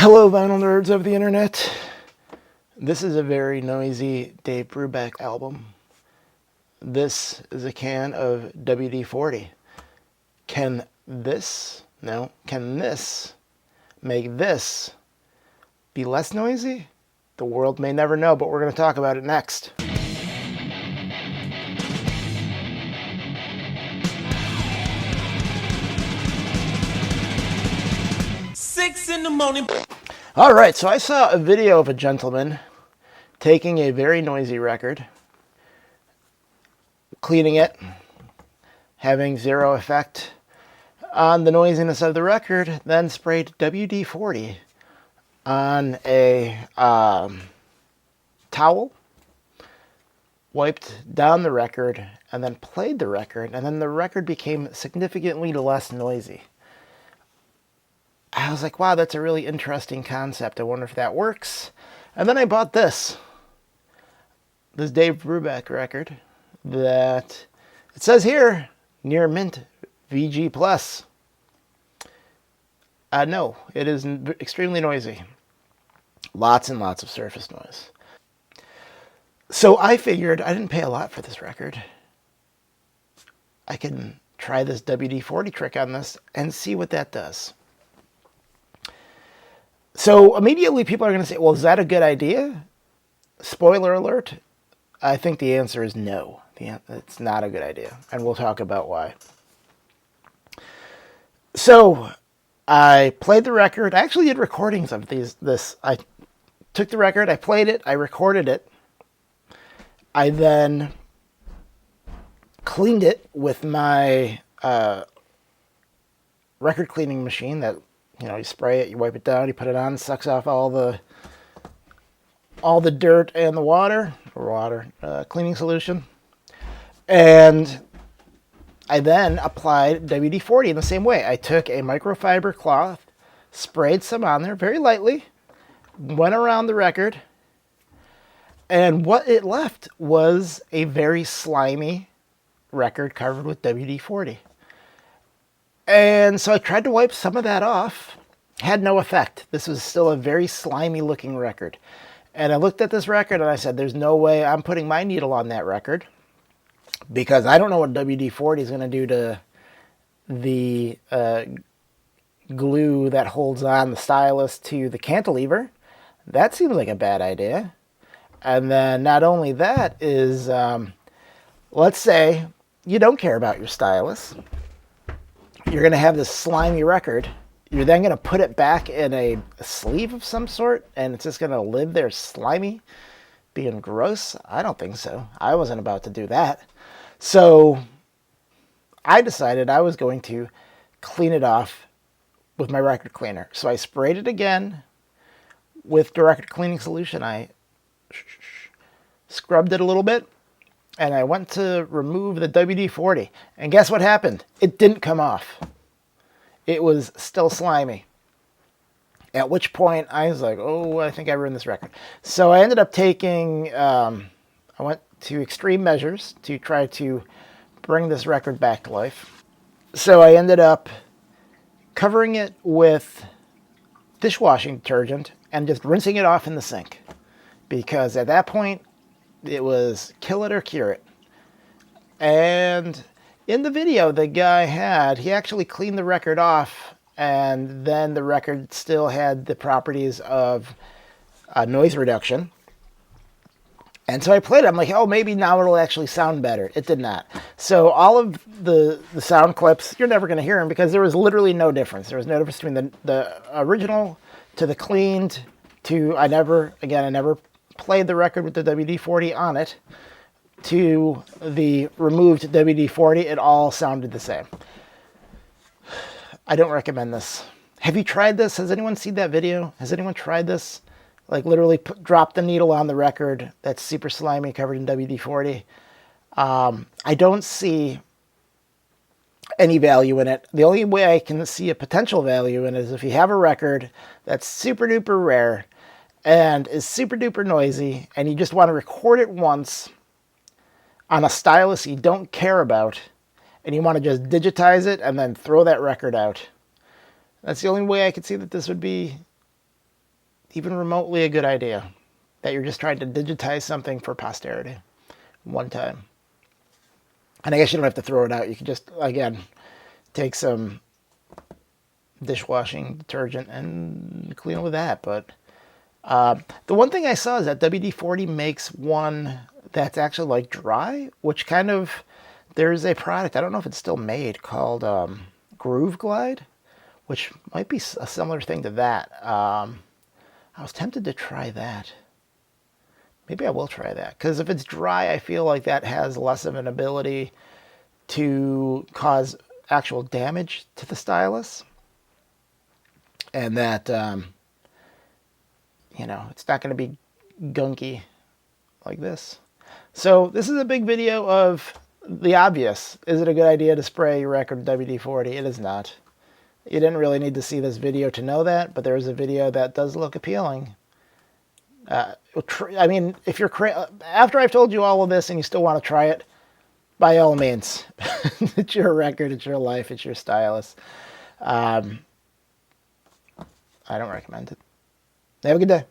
Hello, vinyl nerds of the internet. This is a very noisy Dave Brubeck album. This is a can of WD-40. Can this make this be less noisy? The world may never know, but we're going to talk about it next. 6 in the morning. All right, so I saw a video of a gentleman taking a very noisy record, cleaning it, having zero effect on the noisiness of the record, then sprayed WD-40 on a towel, wiped down the record, and then played the record, and then the record became significantly less noisy. I was like, wow, that's a really interesting concept. I wonder if that works. And then I bought this Dave Brubeck record that it says here, near mint VG+. No, it is extremely noisy. Lots and lots of surface noise. So I figured I didn't pay a lot for this record. I can try this WD-40 trick on this and see what that does. So immediately people are going to say, well, is that a good idea? Spoiler alert, I think the answer is no. It's not a good idea, and we'll talk about why. So I played the record. I actually did recordings of this. I took the record, I played it, I recorded it. I then cleaned it with my record cleaning machine that, you spray it, you wipe it down, you put it on, sucks off all the dirt and the water cleaning solution. And I then applied WD-40 in the same way. I took a microfiber cloth, sprayed some on there very lightly, went around the record, and what it left was a very slimy record covered with WD-40. And so I tried to wipe some of that off. Had no effect. This was still a very slimy looking record. And I looked at this record and I said, there's no way I'm putting my needle on that record, because I don't know what WD-40 is going to do to the glue that holds on the stylus to the cantilever. That seems like a bad idea. And then not only that is, let's say you don't care about your stylus. You're going to have this slimy record. You're then going to put it back in a sleeve of some sort, and it's just going to live there slimy, being gross? I don't think so. I wasn't about to do that. So I decided I was going to clean it off with my record cleaner. So I sprayed it again with the record cleaning solution. I scrubbed it a little bit, and I went to remove the WD-40. And guess what happened? It didn't come off. It was still slimy. At which point I was like, oh, I think I ruined this record. So I ended up taking, I went to extreme measures to try to bring this record back to life. So I ended up covering it with dishwashing detergent and just rinsing it off in the sink. Because at that point, it was kill it or cure it. And in the video the guy he actually cleaned the record off, and then the record still had the properties of noise reduction. And so I played it. I'm like, oh, maybe now it'll actually sound better. It did not. So all of the sound clips, you're never going to hear them because there was literally no difference. There was no difference between the original to the cleaned to, I never played the record with the WD-40 on it, to the removed WD-40. It all sounded the same. I don't recommend this. Have you tried this? Has anyone seen that video? Has anyone tried this? Like literally drop the needle on the record that's super slimy, covered in WD-40. I don't see any value in it. The only way I can see a potential value in it is if you have a record that's super duper rare and is super duper noisy, and you just want to record it once on a stylus you don't care about, and you want to just digitize it and then throw that record out. That's the only way I could see that this would be even remotely a good idea. That you're just trying to digitize something for posterity one time. And I guess you don't have to throw it out. You can just, again, take some dishwashing detergent and clean it with that. But the one thing I saw is that WD-40 makes one that's actually like dry, which kind of, there's a product, I don't know if it's still made, called Groove Glide, which might be a similar thing to that. I was tempted to try that. Maybe I will try that, because if it's dry, I feel like that has less of an ability to cause actual damage to the stylus, and that it's not going to be gunky like this. So this is a big video of the obvious. Is it a good idea to spray your record with WD-40? It is not. You didn't really need to see this video to know that, but there is a video that does look appealing. I mean, if you're after I've told you all of this and you still want to try it, by all means. It's your record, it's your life, it's your stylus. I don't recommend it. Have a good day.